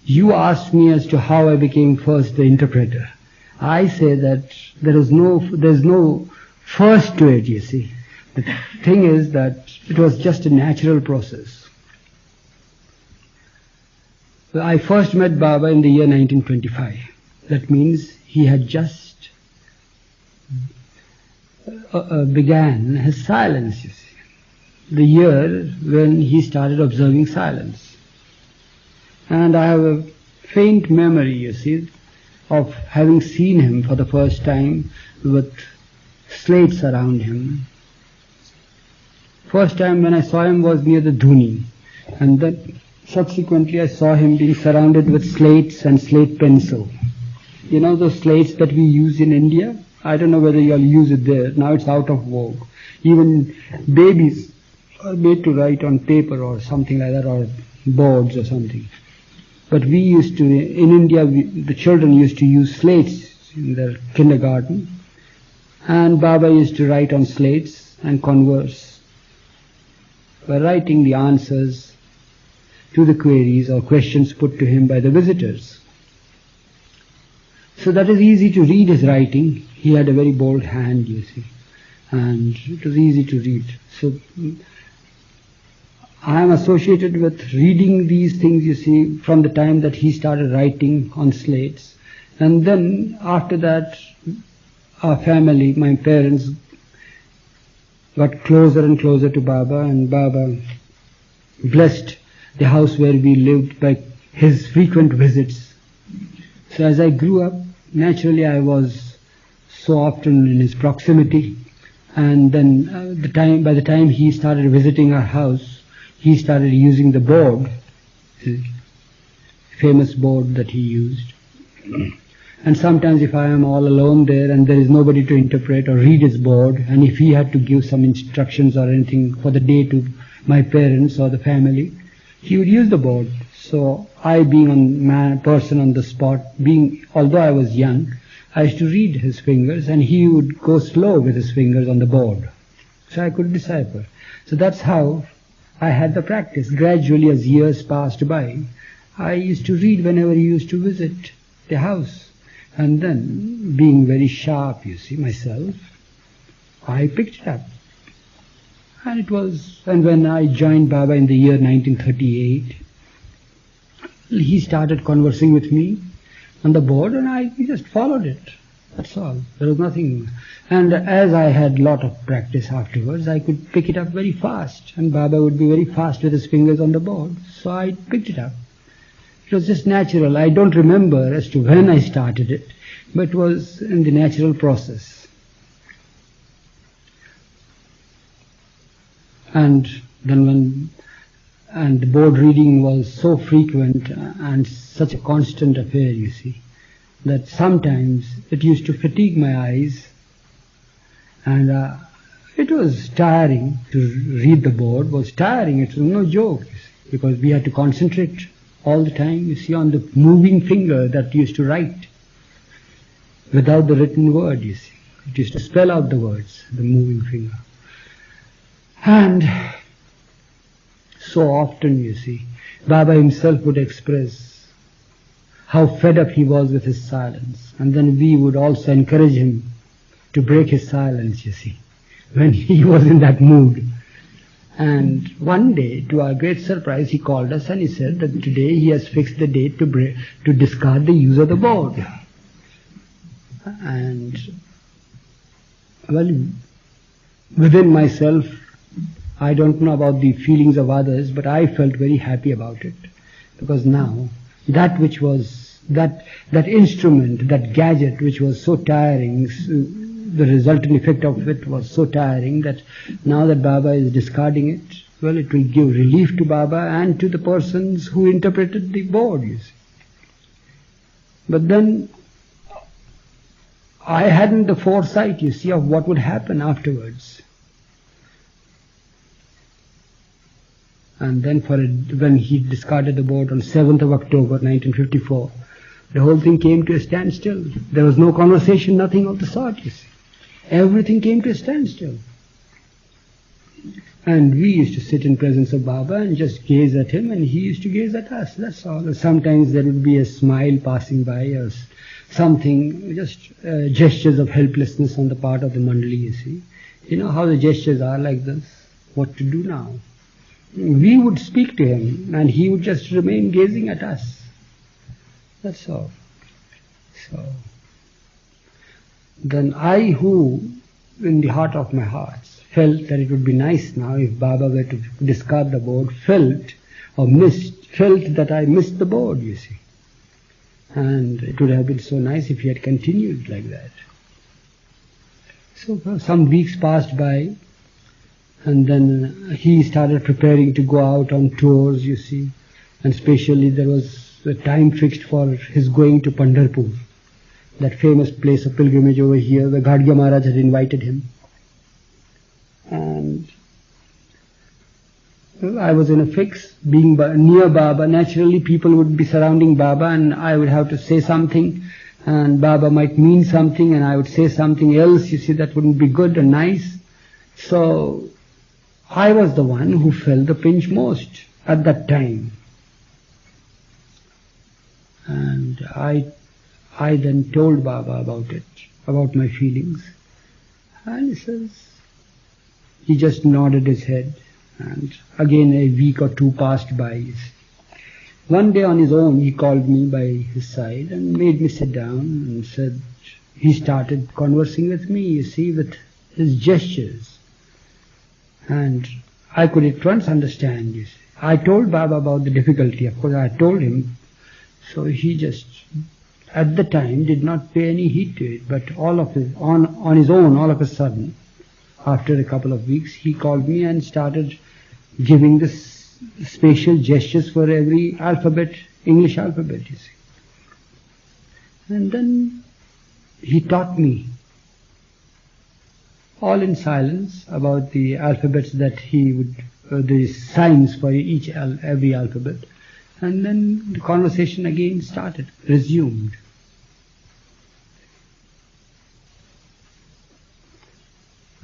You asked me as to how I became first the interpreter. I say that there's no first to it, you see. The thing is that it was just a natural process. I first met Baba in the year 1925. That means he had just began his silence, you see. The year when he started observing silence. And I have a faint memory, you see, of having seen him for the first time with slates around him. First time when I saw him was near the Dhuni, and then subsequently I saw him being surrounded with slates and slate pencil. You know those slates that we use in India? I don't know whether you all use it there. Now it's out of vogue. Even babies are made to write on paper or something like that, or boards or something. But we used to, in India, the children used to use slates in their kindergarten. And Baba used to write on slates and converse by writing the answers to the queries or questions put to him by the visitors. So that is easy to read his writing. He had a very bold hand, you see, and it was easy to read. So I am associated with reading these things, you see, from the time that he started writing on slates. And then after that, our family, my parents, got closer and closer to Baba, and Baba blessed the house where we lived by his frequent visits. So as I grew up, naturally I was so often in his proximity, and then by the time he started visiting our house, he started using the board, the famous board that he used. And sometimes if I am all alone there and there is nobody to interpret or read his board, and if he had to give some instructions or anything for the day to my parents or the family, he would use the board. So I, being a person on the spot, although I was young, I used to read his fingers, and he would go slow with his fingers on the board. So I could decipher. So that's how I had the practice. Gradually, as years passed by, I used to read whenever he used to visit the house. And then, being very sharp, you see, myself, I picked it up. And when I joined Baba in the year 1938, he started conversing with me on the board, and I just followed it. That's all. There was nothing. And as I had a lot of practice afterwards, I could pick it up very fast. And Baba would be very fast with his fingers on the board. So I picked it up. It was just natural. I don't remember as to when I started it, but it was in the natural process. And then and the board reading was so frequent and such a constant affair, you see, that sometimes it used to fatigue my eyes, and it was tiring to read the board. It was tiring. It was no joke, you see, because we had to concentrate all the time, you see, on the moving finger that used to write without the written word, you see. It used to spell out the words, the moving finger. And so often, you see, Baba himself would express how fed up he was with his silence. And then we would also encourage him to break his silence, you see, when he was in that mood. And one day, to our great surprise, he called us and he said that today he has fixed the date to discard the use of the board. And, well, within myself, I don't know about the feelings of others, but I felt very happy about it. Because now, that which was, that instrument, that gadget which was so tiring, the resultant effect of it was so tiring that now that Baba is discarding it, well, it will give relief to Baba and to the persons who interpreted the board, you see. But then, I hadn't the foresight, you see, of what would happen afterwards. And then when he discarded the board on 7th of October 1954, the whole thing came to a standstill. There was no conversation, nothing of the sort, you see. Everything came to a standstill. And we used to sit in presence of Baba and just gaze at him, and he used to gaze at us, that's all. Sometimes there would be a smile passing by, or something, just gestures of helplessness on the part of the Mandali, you see. You know how the gestures are like this, what to do now? We would speak to him, and he would just remain gazing at us. That's all. So, then I, who, in the heart of my hearts, felt that it would be nice now if Baba were to discard the board, felt that I missed the board, you see. And it would have been so nice if he had continued like that. So some weeks passed by, and then he started preparing to go out on tours, you see. And especially there was a time fixed for his going to Pandharpur, that famous place of pilgrimage over here, where Gadgya Maharaj had invited him. And I was in a fix, being near Baba. Naturally people would be surrounding Baba, and I would have to say something, and Baba might mean something, and I would say something else, you see, that wouldn't be good and nice. So I was the one who felt the pinch most at that time. And I then told Baba about it, about my feelings. And he just nodded his head. And again a week or two passed by. One day on his own he called me by his side and made me sit down and said, he started conversing with me, you see, with his gestures. And I could at once understand, you see. I told Baba about the difficulty, of course I told him. So he just, at the time, did not pay any heed to it, but on his own, all of a sudden, after a couple of weeks, he called me and started giving the spatial gestures for every alphabet, English alphabet, you see. And then he taught me, all in silence, about the alphabets that he would, the signs for every alphabet. And then the conversation again resumed.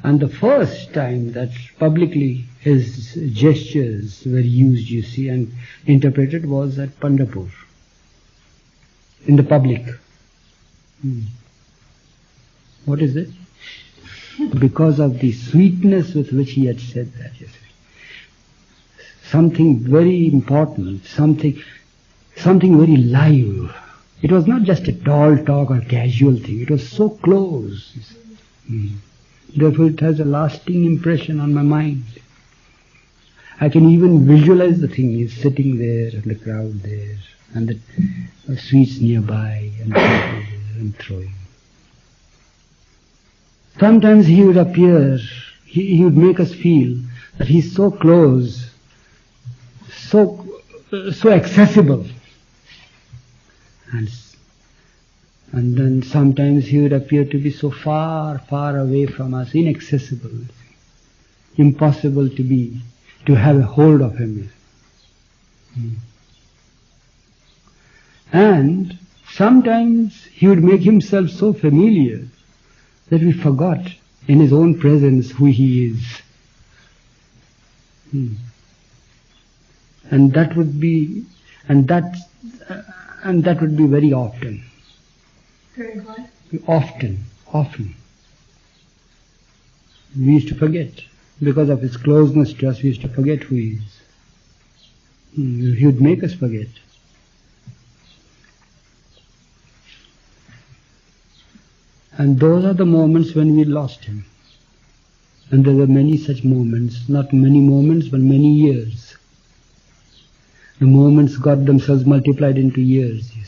And the first time that publicly his gestures were used, you see, and interpreted was at Pandharpur, in the public. What is it? Because of the sweetness with which he had said that, you see. Something very important, something very live. It was not just a tall talk or casual thing, it was so close. Therefore it has a lasting impression on my mind. I can even visualize the thing. He's sitting there and the crowd there and the sweets nearby and throwing. Sometimes he would appear, he would make us feel that he's so close, so accessible. And then sometimes he would appear to be so far, far away from us, inaccessible, impossible to have a hold of him. And sometimes he would make himself so familiar that we forgot in his own presence who he is. And that would be very often. Very what? Often. We used to forget. Because of his closeness to us, we used to forget who he is. He would make us forget. And those are the moments when we lost him. And there were many such moments, not many moments, but many years. The moments got themselves multiplied into years, you see.